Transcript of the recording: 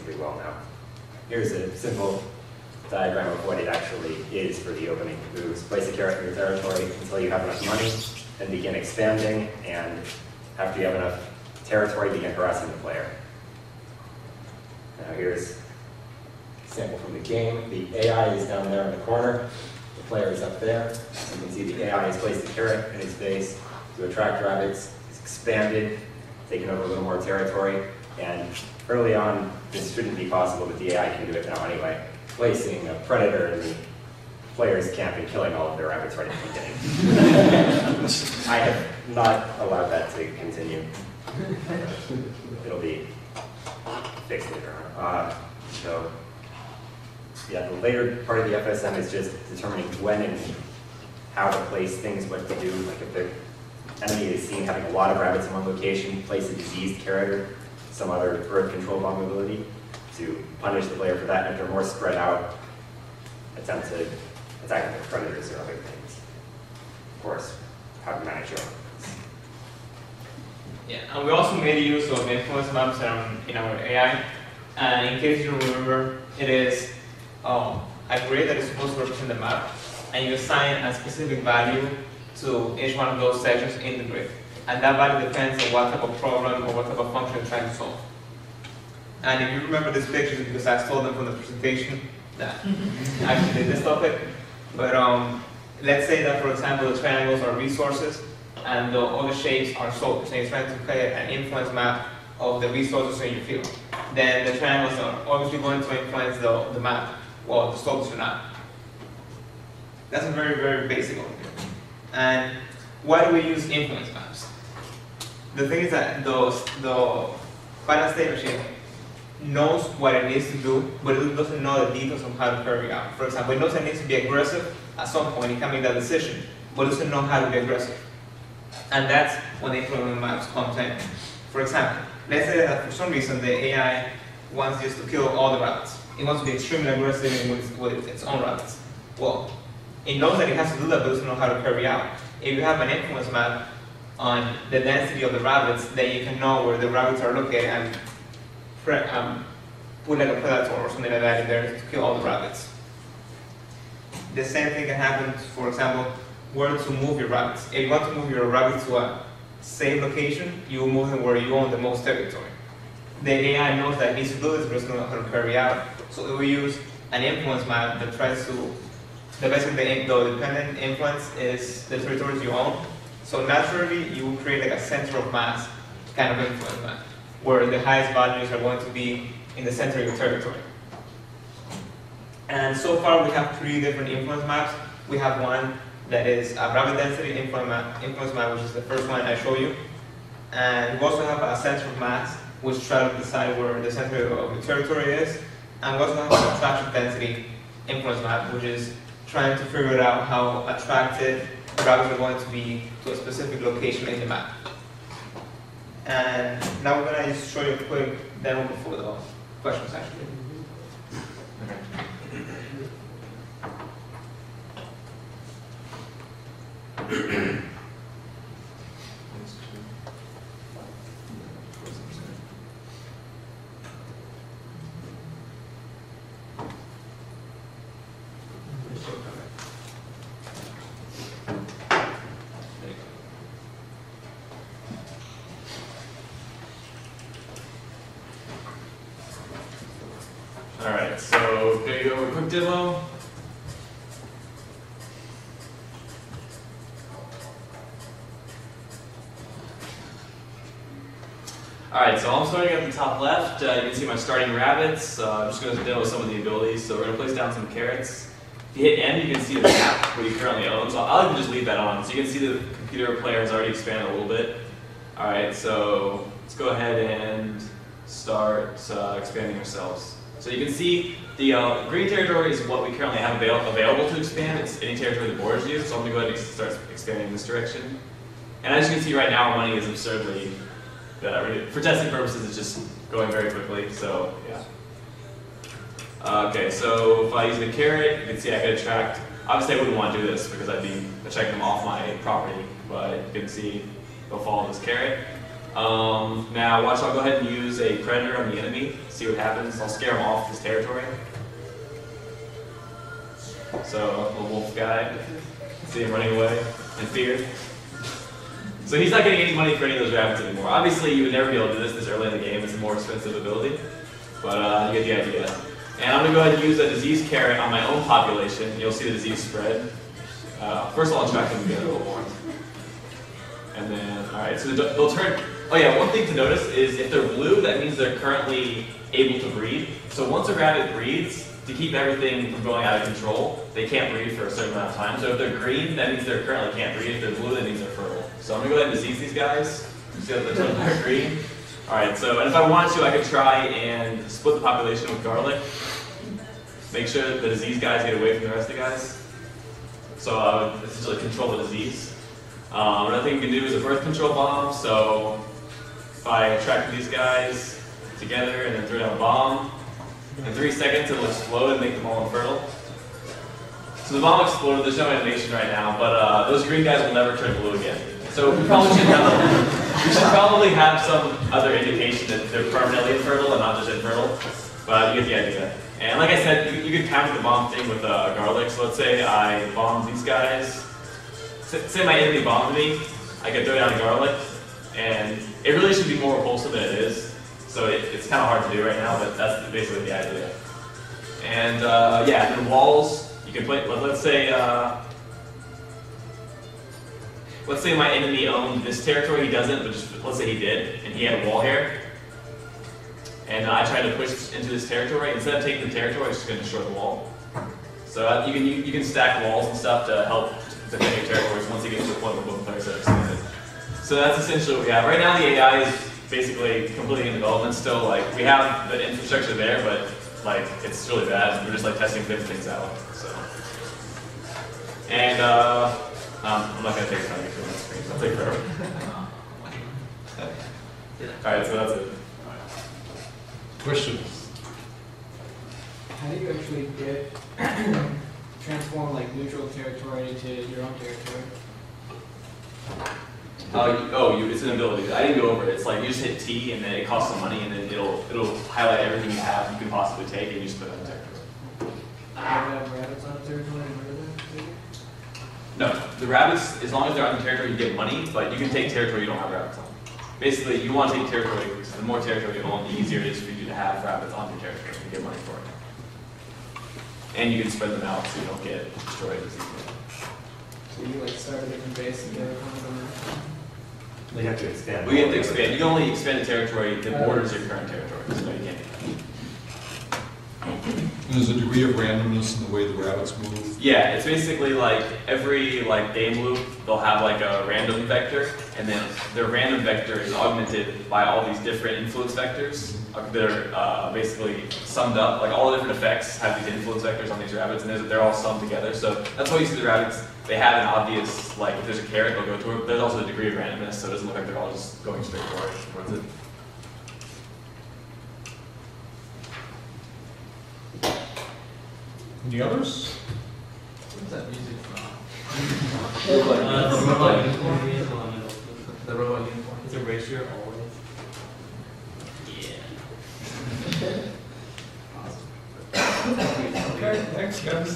pretty well now. Here's a simple diagram of what it actually is for the opening moves. Place a carrot in your territory until you have enough money, then begin expanding, and after you have enough territory, begin harassing the player. Now here's a sample from the game. The AI is down there in the corner. The player is up there. You can see the AI has placed a carrot in his base to attract rabbits. It's expanded, taken over a little more territory, and early on, this shouldn't be possible, but the AI can do it now anyway. Placing a predator in the player's camp and killing all of their rabbits right at the beginning. I have not allowed that to continue. It'll be fixed later on. So, yeah, the later part of the FSM is just determining when and how to place things, what to do. Like if the enemy is seen having a lot of rabbits in one location, place a diseased carrot or some other birth control vulnerability to punish the player for that. And if they're more spread out, attempt to attack with predators or other things. Of course, how to manage your own. Yeah, and we also made use of influence maps in our AI. And in case you remember, it is a grid that is supposed to represent the map, and you assign a specific value to each one of those sections in the grid. And that value depends on what type of problem or what type of function you're trying to solve. And if you remember these pictures, because I stole them from the presentation that actually did this topic, but let's say that, for example, the triangles are resources, and all the shapes are soldiers, and you're trying to create an influence map of the resources in your field. Then the triangles are obviously going to influence the map, well, the soldiers are not. That's a very, very basic one. And why do we use influence maps? The thing is that the finite state machine knows what it needs to do, but it doesn't know the details of how to carry out. For example, it knows it needs to be aggressive at some point, it can make that decision, but it doesn't know how to be aggressive. And that's when the influence maps comes in. For example, let's say that for some reason the AI wants just to kill all the rabbits. It wants to be extremely aggressive with its own rabbits. Well, it knows that it has to do that, but it doesn't know how to carry out. If you have an influence map on the density of the rabbits, then you can know where the rabbits are located and put like a predator or something like that in there to kill all the rabbits. The same thing can happen, for example, where to move your rabbits. If you want to move your rabbits to a safe location, you will move them where you own the most territory. The AI knows that it needs to do this, but it's not know how to carry out. So we use an influence map that tries to, basically the dependent influence is the territories you own. So naturally, you will create like a center of mass kind of influence map, where the highest values are going to be in the center of your territory. And so far, we have 3 different influence maps. We have one that is a rabbit density influence map, which is the first one I show you. And we also have a center of mass, which tries to decide where the center of the territory is. And we also have an attraction density influence map, which is trying to figure out how attracted rabbits are going to be to a specific location in the map. And now we're going to just show you a quick demo before the questions actually. Alright, so there you go, a quick demo. Alright, so I'm starting at the top left. You can see my starting rabbits. I'm just going to demo some of the abilities. So we're going to place down some carrots. If you hit N, you can see the map what you currently own. So I'll even just leave that on. So you can see the computer player has already expanded a little bit. Alright, so let's go ahead and start expanding ourselves. So you can see the green territory is what we currently have available to expand. It's any territory the board use. So I'm going to go ahead and start expanding in this direction. And as you can see right now, our money is absurdly, for testing purposes, it's just going very quickly. So yeah. Okay, so if I use the carrot, you can see I could attract. Obviously, I wouldn't want to do this because I'd be attracting them off my property. But you can see they'll follow this carrot. Now watch, I'll go ahead and use a predator on the enemy, see what happens. I'll scare him off his territory. So, a wolf guy, see him running away in fear. So he's not getting any money for any of those rabbits anymore. Obviously, you would never be able to do this early in the game. It's a more expensive ability, but you get the idea. And I'm going to go ahead and use a disease carrot on my own population. You'll see the disease spread. First of all, I'll track them together a little more. And then, alright, so they'll turn. Oh yeah, one thing to notice is if they're blue, that means they're currently able to breed. So once a rabbit breeds, to keep everything from going out of control, they can't breed for a certain amount of time. So if they're green, that means they currently can't breed. If they're blue, that means they're fertile. So I'm going to go ahead and disease these guys. See how they're green? Alright, so, and if I wanted to, I could try and split the population with garlic. Make sure the disease guys get away from the rest of the guys. So I would essentially control the disease. Another thing you can do is a birth control bomb. So if I attract these guys together and then throw down a bomb, in 3 seconds it'll explode and make them all infertile. So the bomb exploded, there's no animation right now, but those green guys will never turn blue again. So we should probably have some other indication that they're permanently infertile and not just infertile, but you get the idea. And like I said, you can counter the bomb thing with a garlic. So let's say I bomb these guys. Say my enemy bombed me, I could throw down a garlic, and it really should be more repulsive than it is. So it's kind of hard to do right now, but that's basically the idea. And yeah, and then walls, you can play, let's say my enemy owned this territory, he doesn't, but just let's say he did, and he had a wall here. And I tried to push into this territory. Instead of taking the territory, I'm just going to destroy the wall. So you can stack walls and stuff to help defend your territories once you get to the point where both players are expanded. So that's essentially what we have. Right now the AI is basically completely in development still. Like we have the infrastructure there, but like it's really bad. We're just like testing different things out. So, and I'm not going to take time to my screen. It'll take forever. All right, so that's it. Questions? How do you actually get transform like neutral territory into your own territory? It's an ability. I didn't go over it. It's like you just hit T and then it costs some money and then it'll highlight everything you have you can possibly take and you just put it on the territory. Do you have rabbits on a territory and murder them? No, the rabbits, as long as they're on the territory, you get money, but you can take territory you don't have rabbits on. Basically, you want to take territory, because the more territory you own, the easier it is for you to have rabbits on your territory and get money for it. And you can spread them out so you don't get destroyed as easily. So you like start a different base and get a They have to expand. We have to expand. You can only expand the territory that borders your current territory, so you can't. And there's a degree of randomness in the way the rabbits move. Yeah, it's basically like every game loop, they'll have like a random vector, and then their random vector is augmented by all these different influence vectors. They're basically summed up, like all the different effects have these influence vectors on these rabbits, and they're all summed together. So that's why you see the rabbits, they have an obvious, like if there's a carrot, they'll go to it. There's also a degree of randomness, so it doesn't look like they're all just going straight towards it. Any others? What's that music from? The robot uniform. It's a ratio always. Yeah. Okay, thanks guys.